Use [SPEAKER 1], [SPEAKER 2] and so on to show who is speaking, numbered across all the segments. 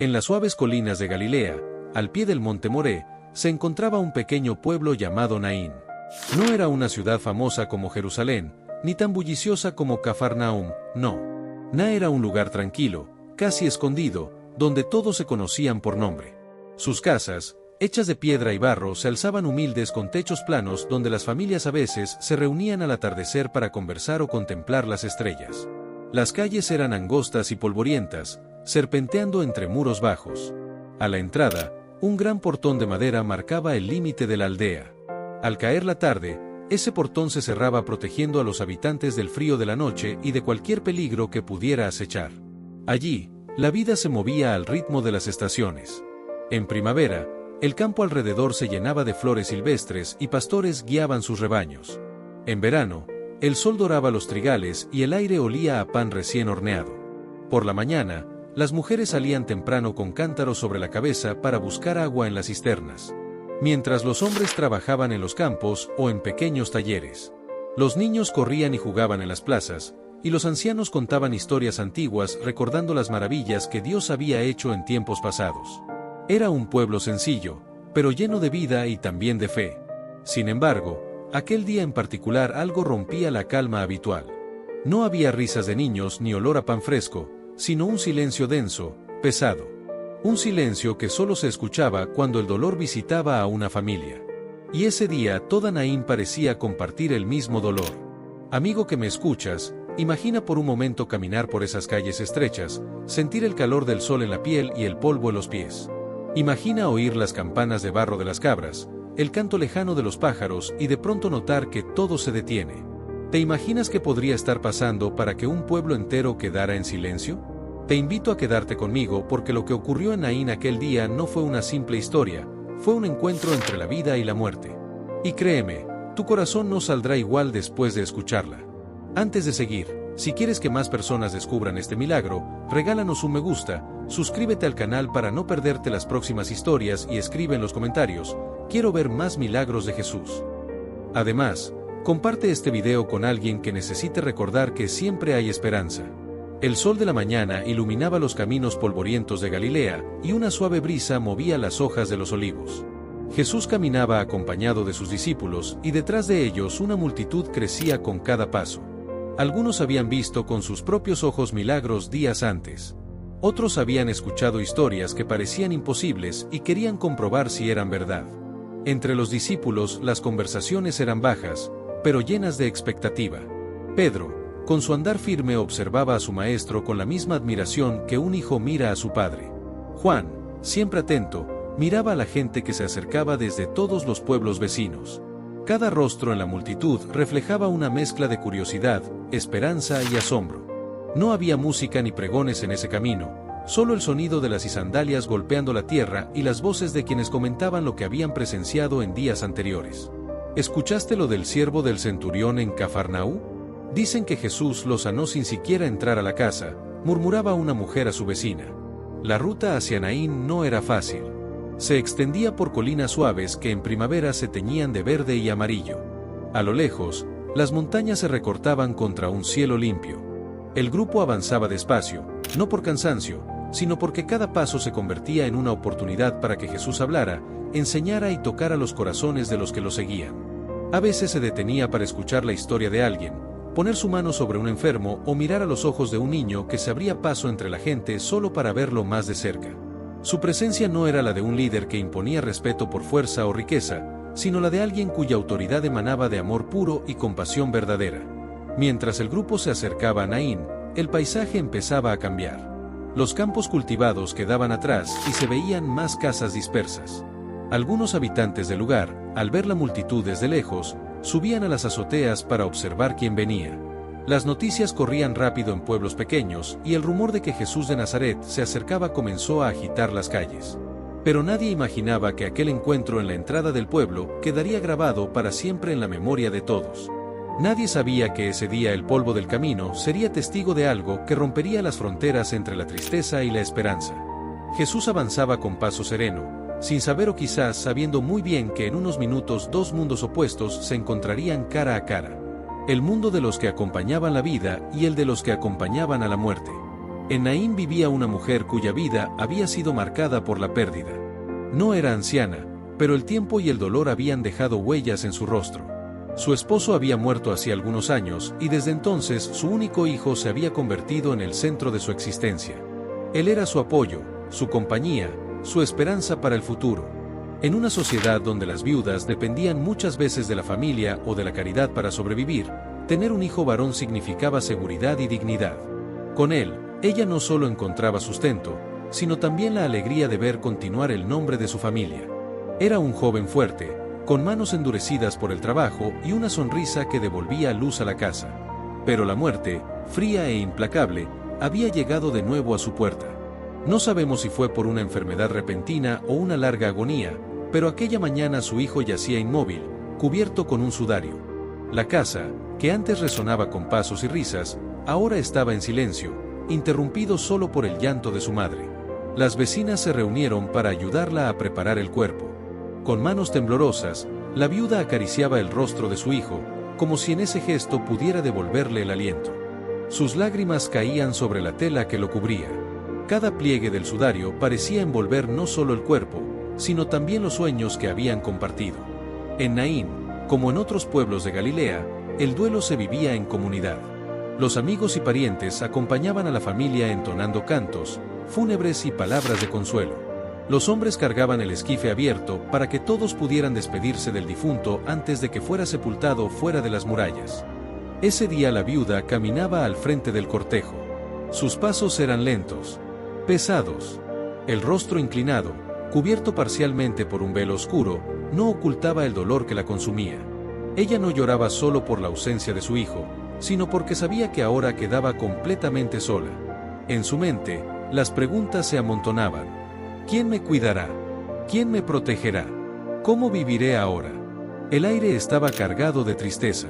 [SPEAKER 1] En las suaves colinas de Galilea, al pie del monte Moré, se encontraba un pequeño pueblo llamado Naín. No era una ciudad famosa como Jerusalén, ni tan bulliciosa como Cafarnaum, no. Na era un lugar tranquilo, casi escondido, donde todos se conocían por nombre. Sus casas, hechas de piedra y barro, se alzaban humildes con techos planos donde las familias a veces se reunían al atardecer para conversar o contemplar las estrellas. Las calles eran angostas y polvorientas, serpenteando entre muros bajos. A la entrada, un gran portón de madera marcaba el límite de la aldea. Al caer la tarde, ese portón se cerraba protegiendo a los habitantes del frío de la noche y de cualquier peligro que pudiera acechar. Allí, la vida se movía al ritmo de las estaciones. En primavera, el campo alrededor se llenaba de flores silvestres y pastores guiaban sus rebaños. En verano, el sol doraba los trigales y el aire olía a pan recién horneado. Por la mañana, las mujeres salían temprano con cántaros sobre la cabeza para buscar agua en las cisternas, mientras los hombres trabajaban en los campos o en pequeños talleres. Los niños corrían y jugaban en las plazas, y los ancianos contaban historias antiguas recordando las maravillas que Dios había hecho en tiempos pasados. Era un pueblo sencillo, pero lleno de vida y también de fe. Sin embargo, aquel día en particular algo rompía la calma habitual. No había risas de niños ni olor a pan fresco, sino un silencio denso, pesado. Un silencio que solo se escuchaba cuando el dolor visitaba a una familia. Y ese día toda Naín parecía compartir el mismo dolor. Amigo que me escuchas, imagina por un momento caminar por esas calles estrechas, sentir el calor del sol en la piel y el polvo en los pies. Imagina oír las campanas de barro de las cabras, el canto lejano de los pájaros y de pronto notar que todo se detiene. ¿Te imaginas qué podría estar pasando para que un pueblo entero quedara en silencio? Te invito a quedarte conmigo porque lo que ocurrió en Naín aquel día no fue una simple historia, fue un encuentro entre la vida y la muerte. Y créeme, tu corazón no saldrá igual después de escucharla. Antes de seguir, si quieres que más personas descubran este milagro, regálanos un me gusta, suscríbete al canal para no perderte las próximas historias y escribe en los comentarios, quiero ver más milagros de Jesús. Además, comparte este video con alguien que necesite recordar que siempre hay esperanza. El sol de la mañana iluminaba los caminos polvorientos de Galilea, y una suave brisa movía las hojas de los olivos. Jesús caminaba acompañado de sus discípulos, y detrás de ellos una multitud crecía con cada paso. Algunos habían visto con sus propios ojos milagros días antes. Otros habían escuchado historias que parecían imposibles y querían comprobar si eran verdad. Entre los discípulos las conversaciones eran bajas, pero llenas de expectativa. Pedro, con su andar firme, observaba a su maestro con la misma admiración que un hijo mira a su padre. Juan, siempre atento, miraba a la gente que se acercaba desde todos los pueblos vecinos. Cada rostro en la multitud reflejaba una mezcla de curiosidad, esperanza y asombro. No había música ni pregones en ese camino, solo el sonido de las sandalias golpeando la tierra y las voces de quienes comentaban lo que habían presenciado en días anteriores. ¿Escuchaste lo del siervo del centurión en Cafarnaú? Dicen que Jesús lo sanó sin siquiera entrar a la casa, murmuraba una mujer a su vecina. La ruta hacia Naín no era fácil. Se extendía por colinas suaves que en primavera se teñían de verde y amarillo. A lo lejos, las montañas se recortaban contra un cielo limpio. El grupo avanzaba despacio, no por cansancio, sino porque cada paso se convertía en una oportunidad para que Jesús hablara, enseñara y tocara los corazones de los que lo seguían. A veces se detenía para escuchar la historia de alguien, poner su mano sobre un enfermo o mirar a los ojos de un niño que se abría paso entre la gente solo para verlo más de cerca. Su presencia no era la de un líder que imponía respeto por fuerza o riqueza, sino la de alguien cuya autoridad emanaba de amor puro y compasión verdadera. Mientras el grupo se acercaba a Naín, el paisaje empezaba a cambiar. Los campos cultivados quedaban atrás y se veían más casas dispersas. Algunos habitantes del lugar, al ver la multitud desde lejos, subían a las azoteas para observar quién venía. Las noticias corrían rápido en pueblos pequeños y el rumor de que Jesús de Nazaret se acercaba comenzó a agitar las calles. Pero nadie imaginaba que aquel encuentro en la entrada del pueblo quedaría grabado para siempre en la memoria de todos. Nadie sabía que ese día el polvo del camino sería testigo de algo que rompería las fronteras entre la tristeza y la esperanza. Jesús avanzaba con paso sereno, sin saber o quizás sabiendo muy bien que en unos minutos dos mundos opuestos se encontrarían cara a cara. El mundo de los que acompañaban la vida y el de los que acompañaban a la muerte. En Naín vivía una mujer cuya vida había sido marcada por la pérdida. No era anciana, pero el tiempo y el dolor habían dejado huellas en su rostro. Su esposo había muerto hacía algunos años y desde entonces su único hijo se había convertido en el centro de su existencia. Él era su apoyo, su compañía, su esperanza para el futuro. En una sociedad donde las viudas dependían muchas veces de la familia o de la caridad para sobrevivir, tener un hijo varón significaba seguridad y dignidad. Con él, ella no solo encontraba sustento, sino también la alegría de ver continuar el nombre de su familia. Era un joven fuerte, con manos endurecidas por el trabajo y una sonrisa que devolvía luz a la casa. Pero la muerte, fría e implacable, había llegado de nuevo a su puerta. No sabemos si fue por una enfermedad repentina o una larga agonía, pero aquella mañana su hijo yacía inmóvil, cubierto con un sudario. La casa, que antes resonaba con pasos y risas, ahora estaba en silencio, interrumpido solo por el llanto de su madre. Las vecinas se reunieron para ayudarla a preparar el cuerpo. Con manos temblorosas, la viuda acariciaba el rostro de su hijo, como si en ese gesto pudiera devolverle el aliento. Sus lágrimas caían sobre la tela que lo cubría. Cada pliegue del sudario parecía envolver no solo el cuerpo, sino también los sueños que habían compartido. En Naín, como en otros pueblos de Galilea, el duelo se vivía en comunidad. Los amigos y parientes acompañaban a la familia entonando cantos fúnebres y palabras de consuelo. Los hombres cargaban el esquife abierto para que todos pudieran despedirse del difunto antes de que fuera sepultado fuera de las murallas. Ese día la viuda caminaba al frente del cortejo. Sus pasos eran lentos, pesados. El rostro inclinado, cubierto parcialmente por un velo oscuro, no ocultaba el dolor que la consumía. Ella no lloraba solo por la ausencia de su hijo, sino porque sabía que ahora quedaba completamente sola. En su mente, las preguntas se amontonaban. ¿Quién me cuidará? ¿Quién me protegerá? ¿Cómo viviré ahora? El aire estaba cargado de tristeza.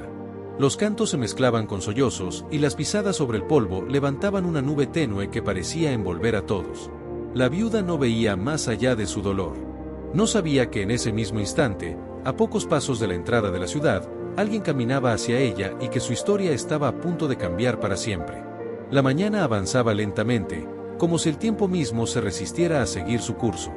[SPEAKER 1] Los cantos se mezclaban con sollozos y las pisadas sobre el polvo levantaban una nube tenue que parecía envolver a todos. La viuda no veía más allá de su dolor. No sabía que en ese mismo instante, a pocos pasos de la entrada de la ciudad, alguien caminaba hacia ella y que su historia estaba a punto de cambiar para siempre. La mañana avanzaba lentamente, como si el tiempo mismo se resistiera a seguir su curso.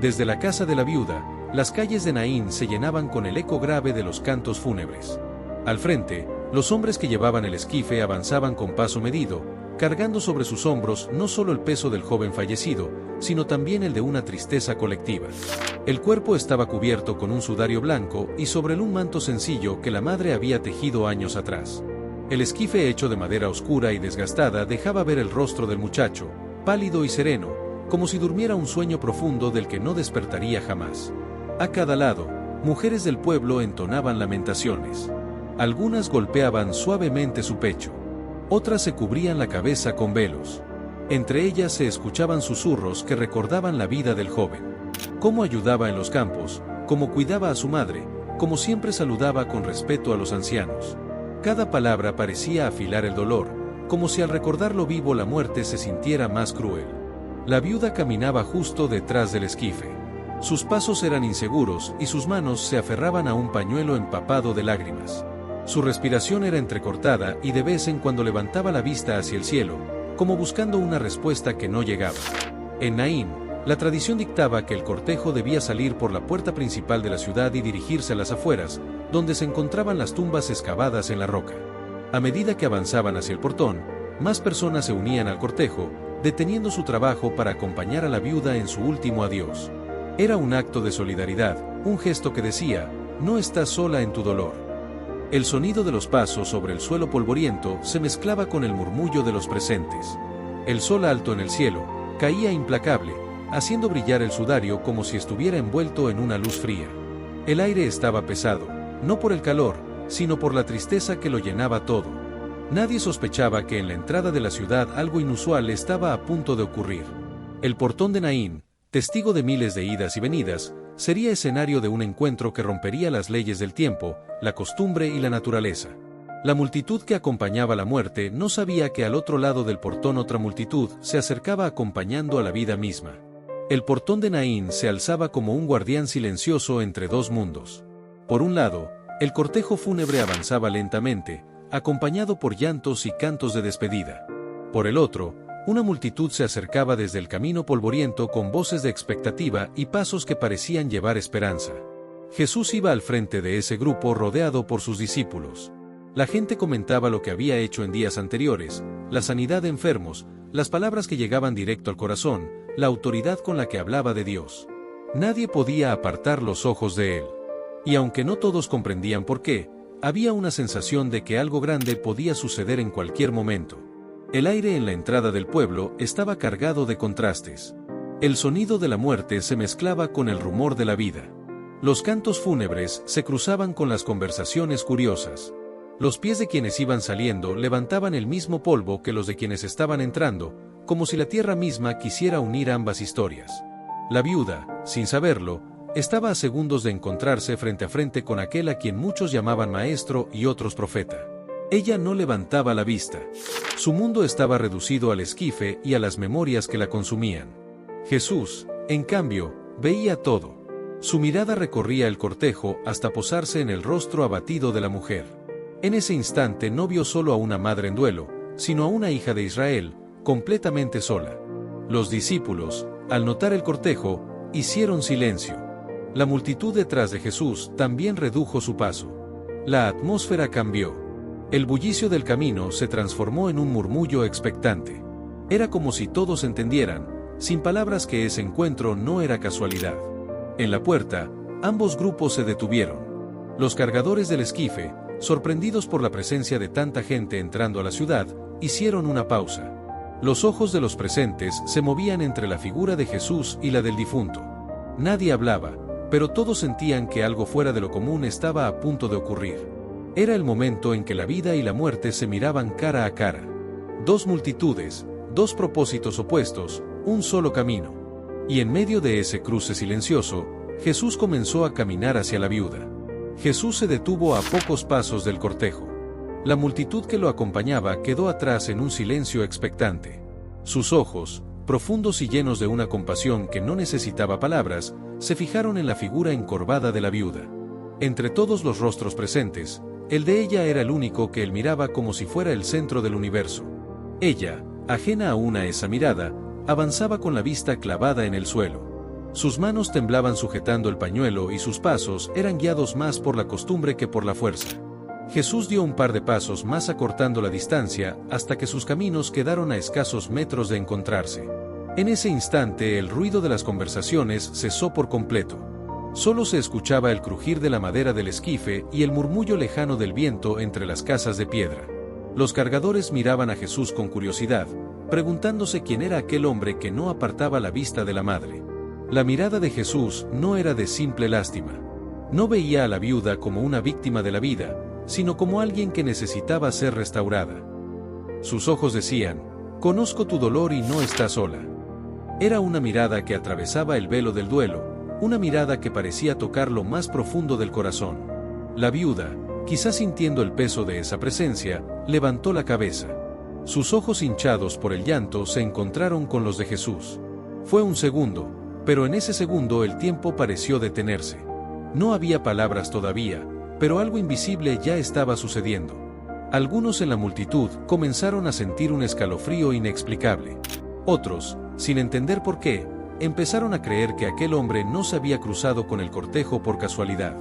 [SPEAKER 1] Desde la casa de la viuda, las calles de Naín se llenaban con el eco grave de los cantos fúnebres. Al frente, los hombres que llevaban el esquife avanzaban con paso medido, cargando sobre sus hombros no solo el peso del joven fallecido, sino también el de una tristeza colectiva. El cuerpo estaba cubierto con un sudario blanco y sobre él un manto sencillo que la madre había tejido años atrás. El esquife hecho de madera oscura y desgastada dejaba ver el rostro del muchacho, pálido y sereno, como si durmiera un sueño profundo del que no despertaría jamás. A cada lado, mujeres del pueblo entonaban lamentaciones. Algunas golpeaban suavemente su pecho. Otras se cubrían la cabeza con velos. Entre ellas se escuchaban susurros que recordaban la vida del joven. Cómo ayudaba en los campos, cómo cuidaba a su madre, cómo siempre saludaba con respeto a los ancianos. Cada palabra parecía afilar el dolor, como si al recordarlo vivo la muerte se sintiera más cruel. La viuda caminaba justo detrás del esquife. Sus pasos eran inseguros y sus manos se aferraban a un pañuelo empapado de lágrimas. Su respiración era entrecortada y de vez en cuando levantaba la vista hacia el cielo, como buscando una respuesta que no llegaba. En Naín, la tradición dictaba que el cortejo debía salir por la puerta principal de la ciudad y dirigirse a las afueras, donde se encontraban las tumbas excavadas en la roca. A medida que avanzaban hacia el portón, más personas se unían al cortejo, deteniendo su trabajo para acompañar a la viuda en su último adiós. Era un acto de solidaridad, un gesto que decía, no estás sola en tu dolor. El sonido de los pasos sobre el suelo polvoriento se mezclaba con el murmullo de los presentes. El sol alto en el cielo caía implacable, haciendo brillar el sudario como si estuviera envuelto en una luz fría. El aire estaba pesado, no por el calor, sino por la tristeza que lo llenaba todo. Nadie sospechaba que en la entrada de la ciudad algo inusual estaba a punto de ocurrir. El portón de Naín, testigo de miles de idas y venidas, sería escenario de un encuentro que rompería las leyes del tiempo, la costumbre y la naturaleza. La multitud que acompañaba la muerte no sabía que al otro lado del portón otra multitud se acercaba acompañando a la vida misma. El portón de Naín se alzaba como un guardián silencioso entre dos mundos. Por un lado, el cortejo fúnebre avanzaba lentamente, acompañado por llantos y cantos de despedida. Por el otro, Una multitud se acercaba desde el camino polvoriento con voces de expectativa y pasos que parecían llevar esperanza. Jesús iba al frente de ese grupo rodeado por sus discípulos. La gente comentaba lo que había hecho en días anteriores, la sanidad de enfermos, las palabras que llegaban directo al corazón, la autoridad con la que hablaba de Dios. Nadie podía apartar los ojos de él. Y aunque no todos comprendían por qué, había una sensación de que algo grande podía suceder en cualquier momento. El aire en la entrada del pueblo estaba cargado de contrastes. El sonido de la muerte se mezclaba con el rumor de la vida. Los cantos fúnebres se cruzaban con las conversaciones curiosas. Los pies de quienes iban saliendo levantaban el mismo polvo que los de quienes estaban entrando, como si la tierra misma quisiera unir ambas historias. La viuda, sin saberlo, estaba a segundos de encontrarse frente a frente con aquel a quien muchos llamaban maestro y otros profeta. Ella no levantaba la vista. Su mundo estaba reducido al esquife y a las memorias que la consumían. Jesús, en cambio, veía todo. Su mirada recorría el cortejo hasta posarse en el rostro abatido de la mujer. En ese instante no vio solo a una madre en duelo, sino a una hija de Israel, completamente sola. Los discípulos, al notar el cortejo, hicieron silencio. La multitud detrás de Jesús también redujo su paso. La atmósfera cambió. El bullicio del camino se transformó en un murmullo expectante. Era como si todos entendieran, sin palabras, que ese encuentro no era casualidad. En la puerta, ambos grupos se detuvieron. Los cargadores del esquife, sorprendidos por la presencia de tanta gente entrando a la ciudad, hicieron una pausa. Los ojos de los presentes se movían entre la figura de Jesús y la del difunto. Nadie hablaba, pero todos sentían que algo fuera de lo común estaba a punto de ocurrir. Era el momento en que la vida y la muerte se miraban cara a cara. Dos multitudes, dos propósitos opuestos, un solo camino. Y en medio de ese cruce silencioso, Jesús comenzó a caminar hacia la viuda. Jesús se detuvo a pocos pasos del cortejo. La multitud que lo acompañaba quedó atrás en un silencio expectante. Sus ojos, profundos y llenos de una compasión que no necesitaba palabras, se fijaron en la figura encorvada de la viuda. Entre todos los rostros presentes, el de ella era el único que él miraba como si fuera el centro del universo. Ella, ajena aún a esa mirada, avanzaba con la vista clavada en el suelo. Sus manos temblaban sujetando el pañuelo y sus pasos eran guiados más por la costumbre que por la fuerza. Jesús dio un par de pasos más acortando la distancia hasta que sus caminos quedaron a escasos metros de encontrarse. En ese instante el ruido de las conversaciones cesó por completo. Solo se escuchaba el crujir de la madera del esquife y el murmullo lejano del viento entre las casas de piedra. Los cargadores miraban a Jesús con curiosidad, preguntándose quién era aquel hombre que no apartaba la vista de la madre. La mirada de Jesús no era de simple lástima. No veía a la viuda como una víctima de la vida, sino como alguien que necesitaba ser restaurada. Sus ojos decían: «Conozco tu dolor y no estás sola». Era una mirada que atravesaba el velo del duelo, una mirada que parecía tocar lo más profundo del corazón. La viuda, quizás sintiendo el peso de esa presencia, levantó la cabeza. Sus ojos hinchados por el llanto se encontraron con los de Jesús. Fue un segundo, pero en ese segundo el tiempo pareció detenerse. No había palabras todavía, pero algo invisible ya estaba sucediendo. Algunos en la multitud comenzaron a sentir un escalofrío inexplicable. Otros, sin entender por qué, empezaron a creer que aquel hombre no se había cruzado con el cortejo por casualidad.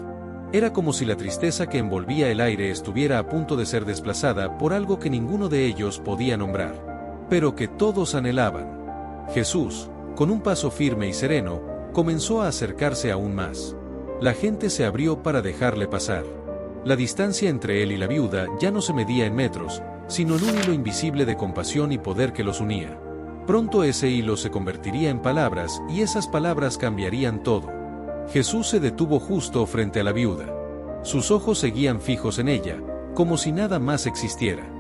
[SPEAKER 1] Era como si la tristeza que envolvía el aire estuviera a punto de ser desplazada por algo que ninguno de ellos podía nombrar, pero que todos anhelaban. Jesús, con un paso firme y sereno, comenzó a acercarse aún más. La gente se abrió para dejarle pasar. La distancia entre él y la viuda ya no se medía en metros, sino en un hilo invisible de compasión y poder que los unía. Pronto ese hilo se convertiría en palabras y esas palabras cambiarían todo. Jesús se detuvo justo frente a la viuda. Sus ojos seguían fijos en ella, como si nada más existiera.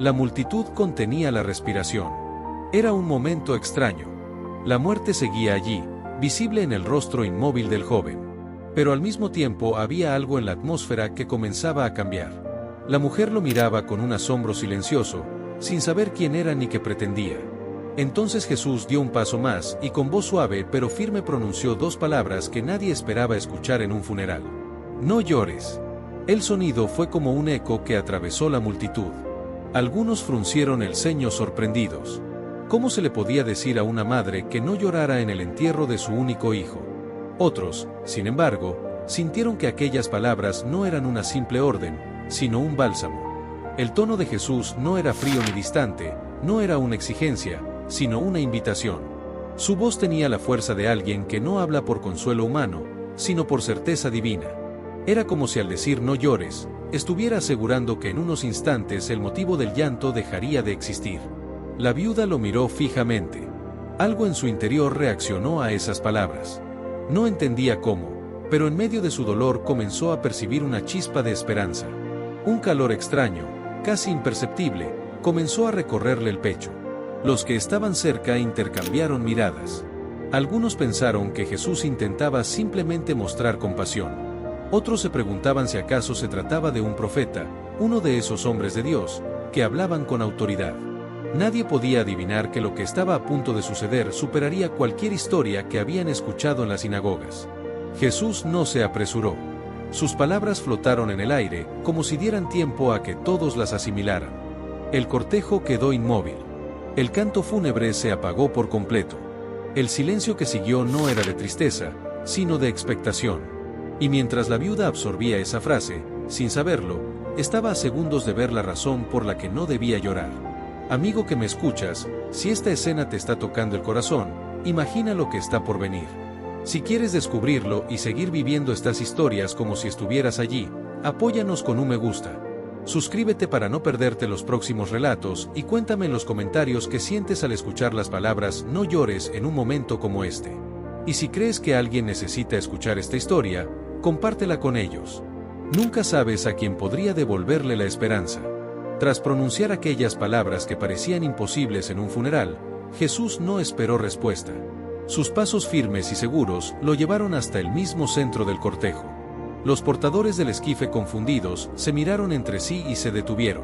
[SPEAKER 1] La multitud contenía la respiración. Era un momento extraño. La muerte seguía allí, visible en el rostro inmóvil del joven. Pero al mismo tiempo había algo en la atmósfera que comenzaba a cambiar. La mujer lo miraba con un asombro silencioso, sin saber quién era ni qué pretendía. Entonces Jesús dio un paso más y con voz suave pero firme pronunció dos palabras que nadie esperaba escuchar en un funeral. «No llores». El sonido fue como un eco que atravesó la multitud. Algunos fruncieron el ceño sorprendidos. ¿Cómo se le podía decir a una madre que no llorara en el entierro de su único hijo? Otros, sin embargo, sintieron que aquellas palabras no eran una simple orden, sino un bálsamo. El tono de Jesús no era frío ni distante, no era una exigencia, sino una invitación. Su voz tenía la fuerza de alguien que no habla por consuelo humano, sino por certeza divina. Era como si al decir no llores, estuviera asegurando que en unos instantes el motivo del llanto dejaría de existir. La viuda lo miró fijamente. Algo en su interior reaccionó a esas palabras. No entendía cómo, pero en medio de su dolor comenzó a percibir una chispa de esperanza. Un calor extraño, casi imperceptible, comenzó a recorrerle el pecho. Los que estaban cerca intercambiaron miradas. Algunos pensaron que Jesús intentaba simplemente mostrar compasión. Otros se preguntaban si acaso se trataba de un profeta, uno de esos hombres de Dios, que hablaban con autoridad. Nadie podía adivinar que lo que estaba a punto de suceder superaría cualquier historia que habían escuchado en las sinagogas. Jesús no se apresuró. Sus palabras flotaron en el aire, como si dieran tiempo a que todos las asimilaran. El cortejo quedó inmóvil. El canto fúnebre se apagó por completo. El silencio que siguió no era de tristeza, sino de expectación. Y mientras la viuda absorbía esa frase, sin saberlo, estaba a segundos de ver la razón por la que no debía llorar. Amigo que me escuchas, si esta escena te está tocando el corazón, imagina lo que está por venir. Si quieres descubrirlo y seguir viviendo estas historias como si estuvieras allí, apóyanos con un me gusta. Suscríbete para no perderte los próximos relatos y cuéntame en los comentarios qué sientes al escuchar las palabras no llores en un momento como este. Y si crees que alguien necesita escuchar esta historia, compártela con ellos. Nunca sabes a quién podría devolverle la esperanza. Tras pronunciar aquellas palabras que parecían imposibles en un funeral, Jesús no esperó respuesta. Sus pasos firmes y seguros lo llevaron hasta el mismo centro del cortejo. Los portadores del esquife confundidos se miraron entre sí y se detuvieron.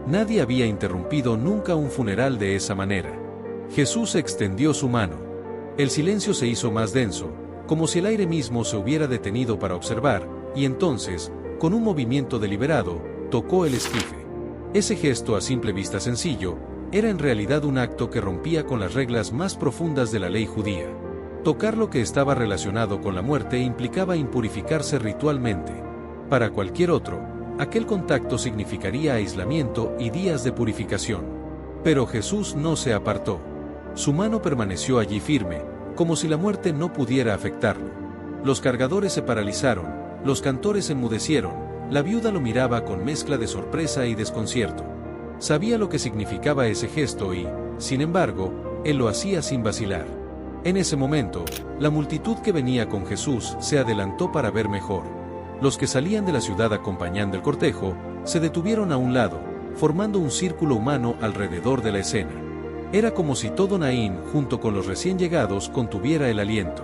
[SPEAKER 1] Nadie había interrumpido nunca un funeral de esa manera. Jesús extendió su mano. El silencio se hizo más denso, como si el aire mismo se hubiera detenido para observar, y entonces, con un movimiento deliberado, tocó el esquife. Ese gesto a simple vista sencillo, era en realidad un acto que rompía con las reglas más profundas de la ley judía. Tocar lo que estaba relacionado con la muerte implicaba impurificarse ritualmente. Para cualquier otro, aquel contacto significaría aislamiento y días de purificación. Pero Jesús no se apartó. Su mano permaneció allí firme, como si la muerte no pudiera afectarlo. Los cargadores se paralizaron, los cantores enmudecieron, la viuda lo miraba con mezcla de sorpresa y desconcierto. Sabía lo que significaba ese gesto y, sin embargo, él lo hacía sin vacilar. En ese momento, la multitud que venía con Jesús se adelantó para ver mejor. Los que salían de la ciudad acompañando el cortejo, se detuvieron a un lado, formando un círculo humano alrededor de la escena. Era como si todo Naín, junto con los recién llegados, contuviera el aliento.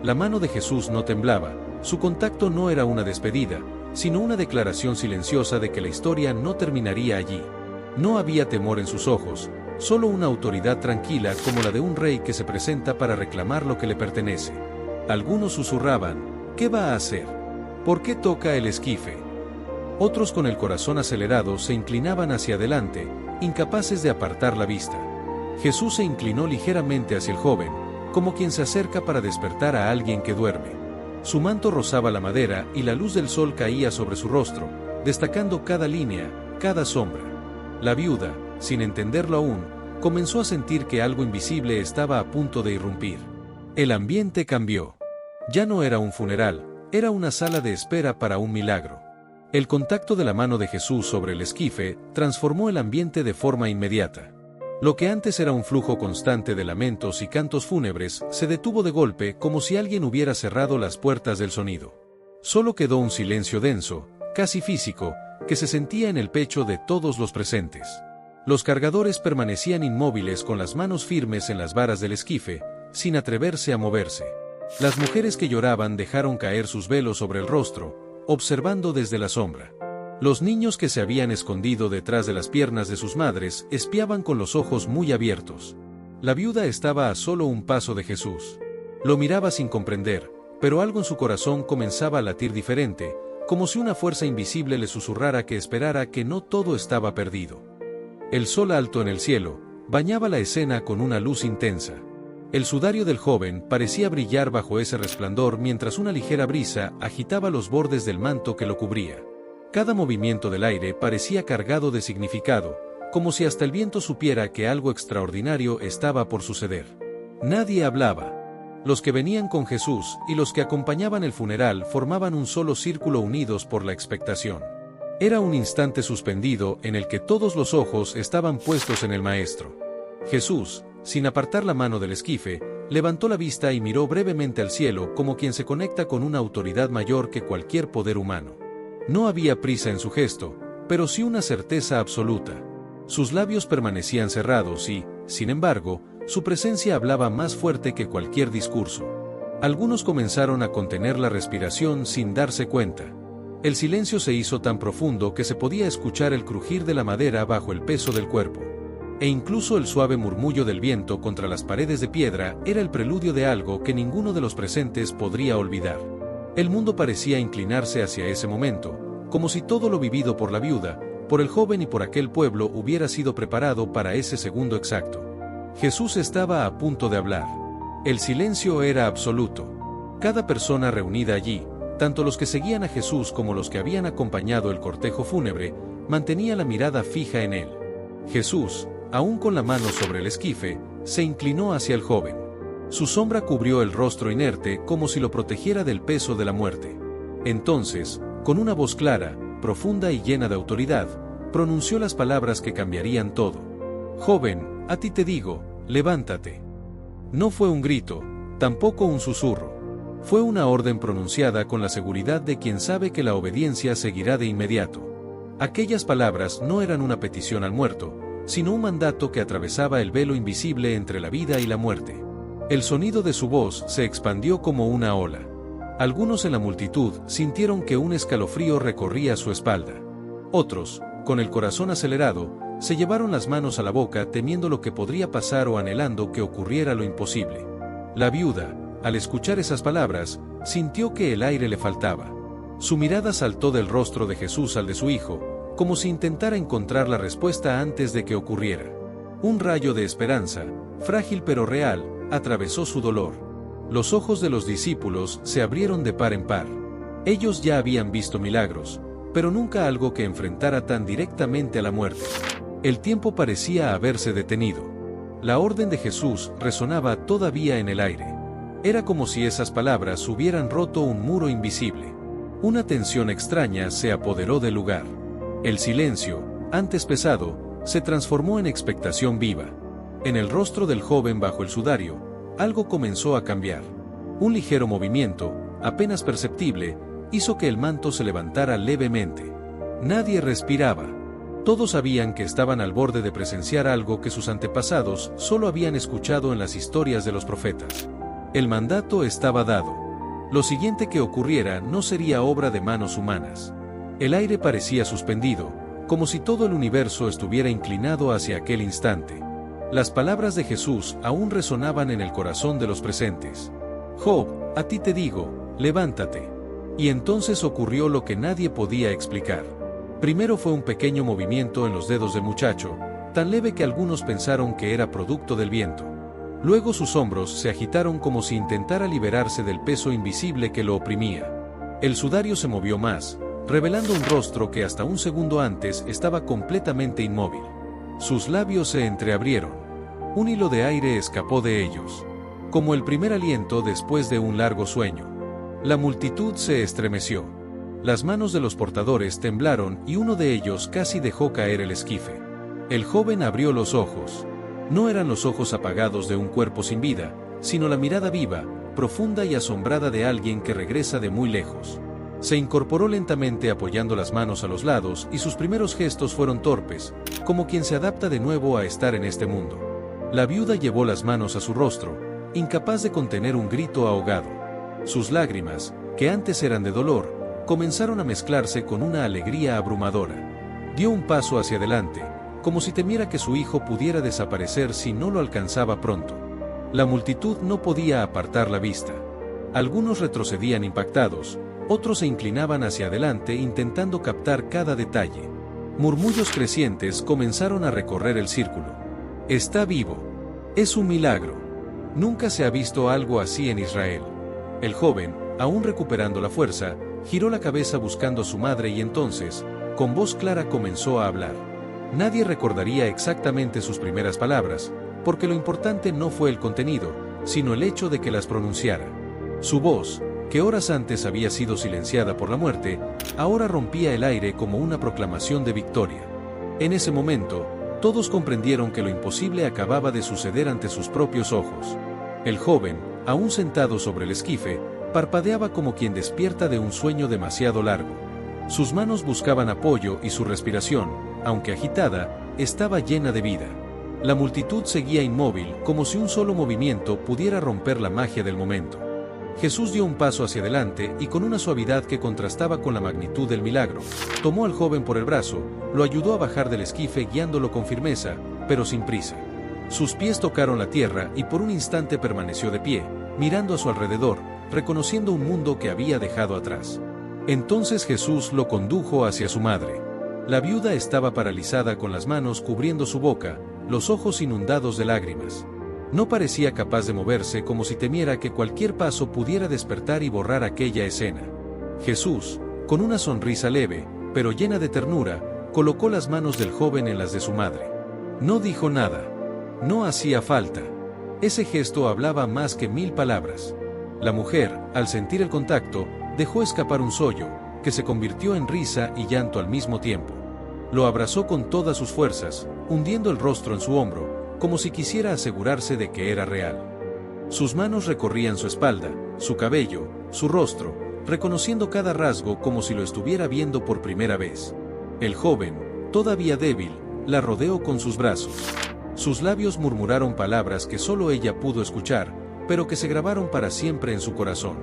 [SPEAKER 1] La mano de Jesús no temblaba, su contacto no era una despedida, sino una declaración silenciosa de que la historia no terminaría allí. No había temor en sus ojos, solo una autoridad tranquila como la de un rey que se presenta para reclamar lo que le pertenece. Algunos susurraban, ¿qué va a hacer? ¿Por qué toca el esquife? Otros con el corazón acelerado se inclinaban hacia adelante, incapaces de apartar la vista. Jesús se inclinó ligeramente hacia el joven, como quien se acerca para despertar a alguien que duerme. Su manto rozaba la madera y la luz del sol caía sobre su rostro, destacando cada línea, cada sombra. La viuda, sin entenderlo aún, comenzó a sentir que algo invisible estaba a punto de irrumpir. El ambiente cambió. Ya no era un funeral, era una sala de espera para un milagro. El contacto de la mano de Jesús sobre el esquife transformó el ambiente de forma inmediata. Lo que antes era un flujo constante de lamentos y cantos fúnebres se detuvo de golpe como si alguien hubiera cerrado las puertas del sonido. Solo quedó un silencio denso, casi físico, que se sentía en el pecho de todos los presentes. Los cargadores permanecían inmóviles con las manos firmes en las varas del esquife, sin atreverse a moverse. Las mujeres que lloraban dejaron caer sus velos sobre el rostro, observando desde la sombra. Los niños que se habían escondido detrás de las piernas de sus madres espiaban con los ojos muy abiertos. La viuda estaba a solo un paso de Jesús. Lo miraba sin comprender, pero algo en su corazón comenzaba a latir diferente, como si una fuerza invisible le susurrara que esperara que no todo estaba perdido. El sol alto en el cielo, bañaba la escena con una luz intensa. El sudario del joven parecía brillar bajo ese resplandor mientras una ligera brisa agitaba los bordes del manto que lo cubría. Cada movimiento del aire parecía cargado de significado, como si hasta el viento supiera que algo extraordinario estaba por suceder. Nadie hablaba. Los que venían con Jesús y los que acompañaban el funeral formaban un solo círculo unidos por la expectación. Era un instante suspendido en el que todos los ojos estaban puestos en el Maestro. Jesús, sin apartar la mano del esquife, levantó la vista y miró brevemente al cielo como quien se conecta con una autoridad mayor que cualquier poder humano. No había prisa en su gesto, pero sí una certeza absoluta. Sus labios permanecían cerrados y, sin embargo, su presencia hablaba más fuerte que cualquier discurso. Algunos comenzaron a contener la respiración sin darse cuenta. El silencio se hizo tan profundo que se podía escuchar el crujir de la madera bajo el peso del cuerpo. E incluso el suave murmullo del viento contra las paredes de piedra era el preludio de algo que ninguno de los presentes podría olvidar. El mundo parecía inclinarse hacia ese momento, como si todo lo vivido por la viuda, por el joven y por aquel pueblo hubiera sido preparado para ese segundo exacto. Jesús estaba a punto de hablar. El silencio era absoluto. Cada persona reunida allí, tanto los que seguían a Jesús como los que habían acompañado el cortejo fúnebre, mantenía la mirada fija en él. Jesús, aún con la mano sobre el esquife, se inclinó hacia el joven. Su sombra cubrió el rostro inerte como si lo protegiera del peso de la muerte. Entonces, con una voz clara, profunda y llena de autoridad, pronunció las palabras que cambiarían todo. «Joven, a ti te digo, levántate». No fue un grito, tampoco un susurro. Fue una orden pronunciada con la seguridad de quien sabe que la obediencia seguirá de inmediato. Aquellas palabras no eran una petición al muerto, sino un mandato que atravesaba el velo invisible entre la vida y la muerte. El sonido de su voz se expandió como una ola. Algunos en la multitud sintieron que un escalofrío recorría su espalda. Otros, con el corazón acelerado, se llevaron las manos a la boca temiendo lo que podría pasar o anhelando que ocurriera lo imposible. La viuda, al escuchar esas palabras, sintió que el aire le faltaba. Su mirada saltó del rostro de Jesús al de su hijo, como si intentara encontrar la respuesta antes de que ocurriera. Un rayo de esperanza, frágil pero real, atravesó su dolor. Los ojos de los discípulos se abrieron de par en par. Ellos ya habían visto milagros, pero nunca algo que enfrentara tan directamente a la muerte. El tiempo parecía haberse detenido. La orden de Jesús resonaba todavía en el aire. Era como si esas palabras hubieran roto un muro invisible. Una tensión extraña se apoderó del lugar. El silencio, antes pesado, se transformó en expectación viva. En el rostro del joven bajo el sudario, algo comenzó a cambiar. Un ligero movimiento, apenas perceptible, hizo que el manto se levantara levemente. Nadie respiraba. Todos sabían que estaban al borde de presenciar algo que sus antepasados solo habían escuchado en las historias de los profetas. El mandato estaba dado. Lo siguiente que ocurriera no sería obra de manos humanas. El aire parecía suspendido, como si todo el universo estuviera inclinado hacia aquel instante. Las palabras de Jesús aún resonaban en el corazón de los presentes. «Job, a ti te digo, levántate». Y entonces ocurrió lo que nadie podía explicar. Primero fue un pequeño movimiento en los dedos del muchacho, tan leve que algunos pensaron que era producto del viento. Luego sus hombros se agitaron como si intentara liberarse del peso invisible que lo oprimía. El sudario se movió más, revelando un rostro que hasta un segundo antes estaba completamente inmóvil. Sus labios se entreabrieron. Un hilo de aire escapó de ellos, como el primer aliento después de un largo sueño. La multitud se estremeció. Las manos de los portadores temblaron y uno de ellos casi dejó caer el esquife. El joven abrió los ojos. No eran los ojos apagados de un cuerpo sin vida, sino la mirada viva, profunda y asombrada de alguien que regresa de muy lejos. Se incorporó lentamente apoyando las manos a los lados y sus primeros gestos fueron torpes, como quien se adapta de nuevo a estar en este mundo. La viuda llevó las manos a su rostro, incapaz de contener un grito ahogado. Sus lágrimas, que antes eran de dolor, comenzaron a mezclarse con una alegría abrumadora. Dio un paso hacia adelante, como si temiera que su hijo pudiera desaparecer si no lo alcanzaba pronto. La multitud no podía apartar la vista. Algunos retrocedían impactados, otros se inclinaban hacia adelante intentando captar cada detalle. Murmullos crecientes comenzaron a recorrer el círculo. Está vivo. Es un milagro. Nunca se ha visto algo así en Israel. El joven, aún recuperando la fuerza, giró la cabeza buscando a su madre y entonces, con voz clara comenzó a hablar. Nadie recordaría exactamente sus primeras palabras, porque lo importante no fue el contenido, sino el hecho de que las pronunciara. Su voz, que horas antes había sido silenciada por la muerte, ahora rompía el aire como una proclamación de victoria. En ese momento, todos comprendieron que lo imposible acababa de suceder ante sus propios ojos. El joven, aún sentado sobre el esquife, parpadeaba como quien despierta de un sueño demasiado largo. Sus manos buscaban apoyo y su respiración, aunque agitada, estaba llena de vida. La multitud seguía inmóvil, como si un solo movimiento pudiera romper la magia del momento. Jesús dio un paso hacia adelante y con una suavidad que contrastaba con la magnitud del milagro, tomó al joven por el brazo, lo ayudó a bajar del esquife guiándolo con firmeza, pero sin prisa. Sus pies tocaron la tierra y por un instante permaneció de pie, mirando a su alrededor, reconociendo un mundo que había dejado atrás. Entonces Jesús lo condujo hacia su madre. La viuda estaba paralizada con las manos cubriendo su boca, los ojos inundados de lágrimas. No parecía capaz de moverse, como si temiera que cualquier paso pudiera despertar y borrar aquella escena. Jesús, con una sonrisa leve, pero llena de ternura, colocó las manos del joven en las de su madre. No dijo nada. No hacía falta. Ese gesto hablaba más que 1000 palabras. La mujer, al sentir el contacto, dejó escapar un sollo, que se convirtió en risa y llanto al mismo tiempo. Lo abrazó con todas sus fuerzas, hundiendo el rostro en su hombro, como si quisiera asegurarse de que era real. Sus manos recorrían su espalda, su cabello, su rostro, reconociendo cada rasgo como si lo estuviera viendo por primera vez. El joven, todavía débil, la rodeó con sus brazos. Sus labios murmuraron palabras que solo ella pudo escuchar, pero que se grabaron para siempre en su corazón.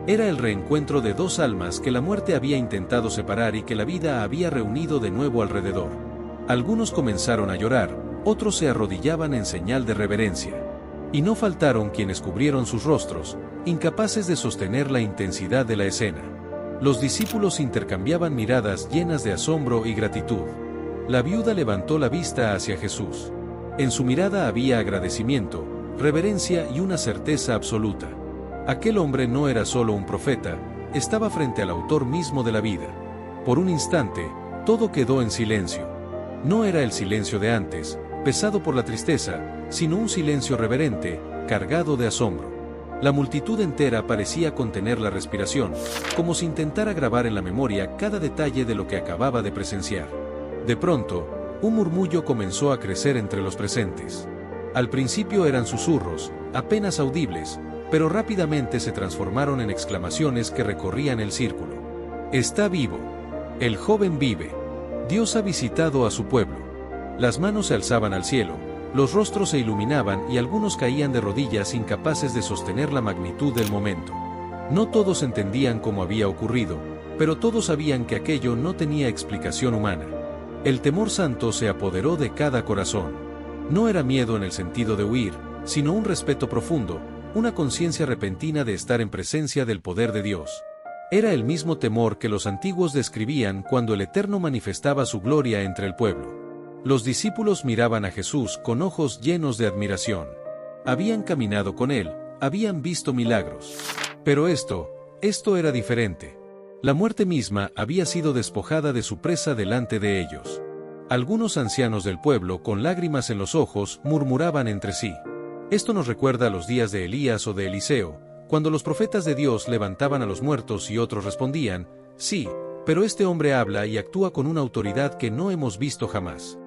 [SPEAKER 1] Era el reencuentro de dos almas que la muerte había intentado separar y que la vida había reunido de nuevo alrededor. Algunos comenzaron a llorar, otros se arrodillaban en señal de reverencia. Y no faltaron quienes cubrieron sus rostros, incapaces de sostener la intensidad de la escena. Los discípulos intercambiaban miradas llenas de asombro y gratitud. La viuda levantó la vista hacia Jesús. En su mirada había agradecimiento, reverencia y una certeza absoluta. Aquel hombre no era solo un profeta, estaba frente al autor mismo de la vida. Por un instante, todo quedó en silencio. No era el silencio de antes, pesado por la tristeza, sino un silencio reverente, cargado de asombro. La multitud entera parecía contener la respiración, como si intentara grabar en la memoria cada detalle de lo que acababa de presenciar. De pronto, un murmullo comenzó a crecer entre los presentes. Al principio eran susurros, apenas audibles, pero rápidamente se transformaron en exclamaciones que recorrían el círculo. Está vivo. El joven vive. Dios ha visitado a su pueblo. Las manos se alzaban al cielo, los rostros se iluminaban y algunos caían de rodillas incapaces de sostener la magnitud del momento. No todos entendían cómo había ocurrido, pero todos sabían que aquello no tenía explicación humana. El temor santo se apoderó de cada corazón. No era miedo en el sentido de huir, sino un respeto profundo, una conciencia repentina de estar en presencia del poder de Dios. Era el mismo temor que los antiguos describían cuando el Eterno manifestaba su gloria entre el pueblo. Los discípulos miraban a Jesús con ojos llenos de admiración. Habían caminado con él, habían visto milagros. Pero esto era diferente. La muerte misma había sido despojada de su presa delante de ellos. Algunos ancianos del pueblo, con lágrimas en los ojos, murmuraban entre sí. Esto nos recuerda a los días de Elías o de Eliseo, cuando los profetas de Dios levantaban a los muertos y otros respondían, sí, pero este hombre habla y actúa con una autoridad que no hemos visto jamás.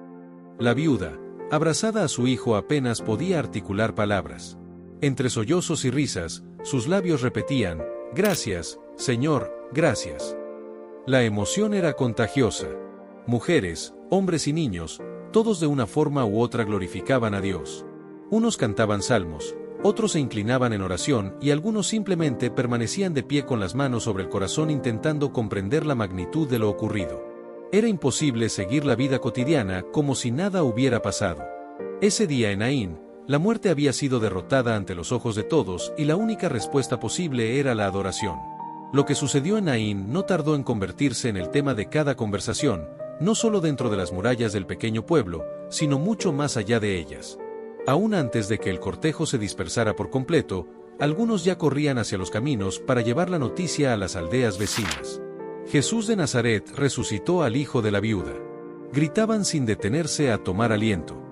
[SPEAKER 1] La viuda, abrazada a su hijo, apenas podía articular palabras. Entre sollozos y risas, sus labios repetían, gracias, Señor, gracias. La emoción era contagiosa. Mujeres, hombres y niños, todos de una forma u otra glorificaban a Dios. Unos cantaban salmos, otros se inclinaban en oración y algunos simplemente permanecían de pie con las manos sobre el corazón intentando comprender la magnitud de lo ocurrido. Era imposible seguir la vida cotidiana como si nada hubiera pasado. Ese día en Naín, la muerte había sido derrotada ante los ojos de todos y la única respuesta posible era la adoración. Lo que sucedió en Naín no tardó en convertirse en el tema de cada conversación, no solo dentro de las murallas del pequeño pueblo, sino mucho más allá de ellas. Aún antes de que el cortejo se dispersara por completo, algunos ya corrían hacia los caminos para llevar la noticia a las aldeas vecinas. Jesús de Nazaret resucitó al hijo de la viuda. Gritaban sin detenerse a tomar aliento.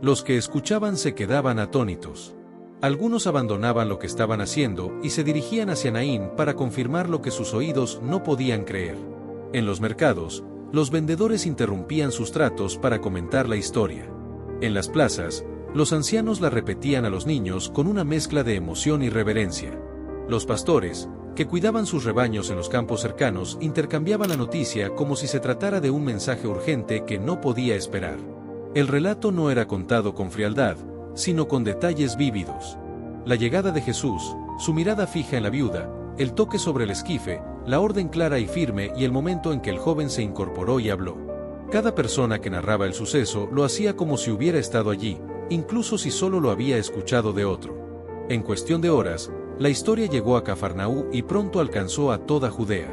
[SPEAKER 1] Los que escuchaban se quedaban atónitos. Algunos abandonaban lo que estaban haciendo y se dirigían hacia Naín para confirmar lo que sus oídos no podían creer. En los mercados, los vendedores interrumpían sus tratos para comentar la historia. En las plazas, los ancianos la repetían a los niños con una mezcla de emoción y reverencia. Los pastores, que cuidaban sus rebaños en los campos cercanos, intercambiaban la noticia como si se tratara de un mensaje urgente que no podía esperar. El relato no era contado con frialdad, sino con detalles vívidos. La llegada de Jesús, su mirada fija en la viuda, el toque sobre el esquife, la orden clara y firme y el momento en que el joven se incorporó y habló. Cada persona que narraba el suceso lo hacía como si hubiera estado allí, incluso si solo lo había escuchado de otro. En cuestión de horas, la historia llegó a Cafarnaú y pronto alcanzó a toda Judea.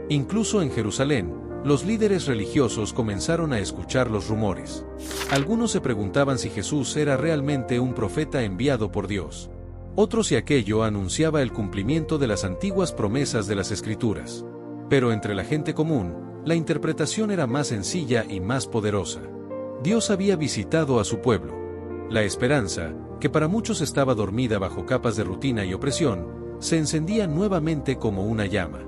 [SPEAKER 1] Incluso en Jerusalén, los líderes religiosos comenzaron a escuchar los rumores. Algunos se preguntaban si Jesús era realmente un profeta enviado por Dios. Otros si aquello anunciaba el cumplimiento de las antiguas promesas de las Escrituras. Pero entre la gente común, la interpretación era más sencilla y más poderosa. Dios había visitado a su pueblo. La esperanza, que para muchos estaba dormida bajo capas de rutina y opresión, se encendía nuevamente como una llama.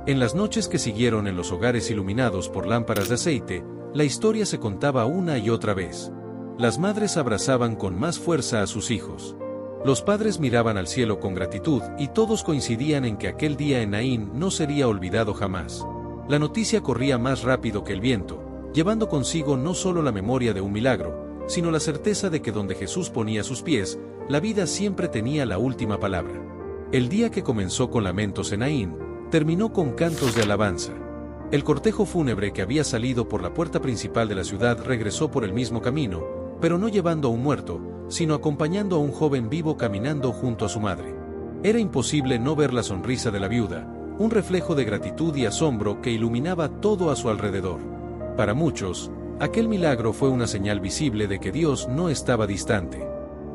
[SPEAKER 1] En las noches que siguieron en los hogares iluminados por lámparas de aceite, la historia se contaba una y otra vez. Las madres abrazaban con más fuerza a sus hijos. Los padres miraban al cielo con gratitud y todos coincidían en que aquel día en Naín no sería olvidado jamás. La noticia corría más rápido que el viento, llevando consigo no solo la memoria de un milagro, sino la certeza de que donde Jesús ponía sus pies, la vida siempre tenía la última palabra. El día que comenzó con lamentos en Naín, terminó con cantos de alabanza. El cortejo fúnebre que había salido por la puerta principal de la ciudad regresó por el mismo camino, pero no llevando a un muerto, sino acompañando a un joven vivo caminando junto a su madre. Era imposible no ver la sonrisa de la viuda, un reflejo de gratitud y asombro que iluminaba todo a su alrededor. Para muchos, aquel milagro fue una señal visible de que Dios no estaba distante.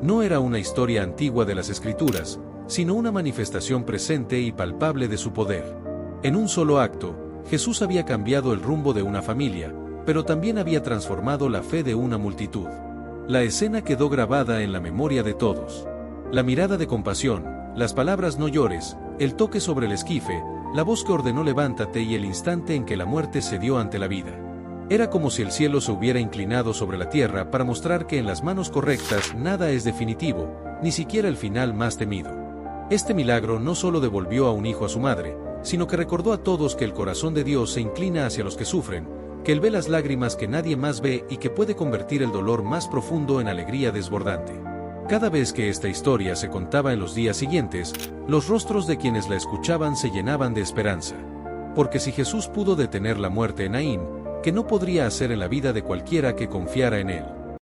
[SPEAKER 1] No era una historia antigua de las Escrituras, sino una manifestación presente y palpable de su poder. En un solo acto, Jesús había cambiado el rumbo de una familia, pero también había transformado la fe de una multitud. La escena quedó grabada en la memoria de todos. La mirada de compasión, las palabras "no llores", el toque sobre el esquife, la voz que ordenó "levántate" y el instante en que la muerte cedió ante la vida. Era como si el cielo se hubiera inclinado sobre la tierra para mostrar que en las manos correctas nada es definitivo, ni siquiera el final más temido. Este milagro no solo devolvió a un hijo a su madre, sino que recordó a todos que el corazón de Dios se inclina hacia los que sufren, que Él ve las lágrimas que nadie más ve y que puede convertir el dolor más profundo en alegría desbordante. Cada vez que esta historia se contaba en los días siguientes, los rostros de quienes la escuchaban se llenaban de esperanza. Porque si Jesús pudo detener la muerte en Naín, ¿qué no podría hacer en la vida de cualquiera que confiara en Él?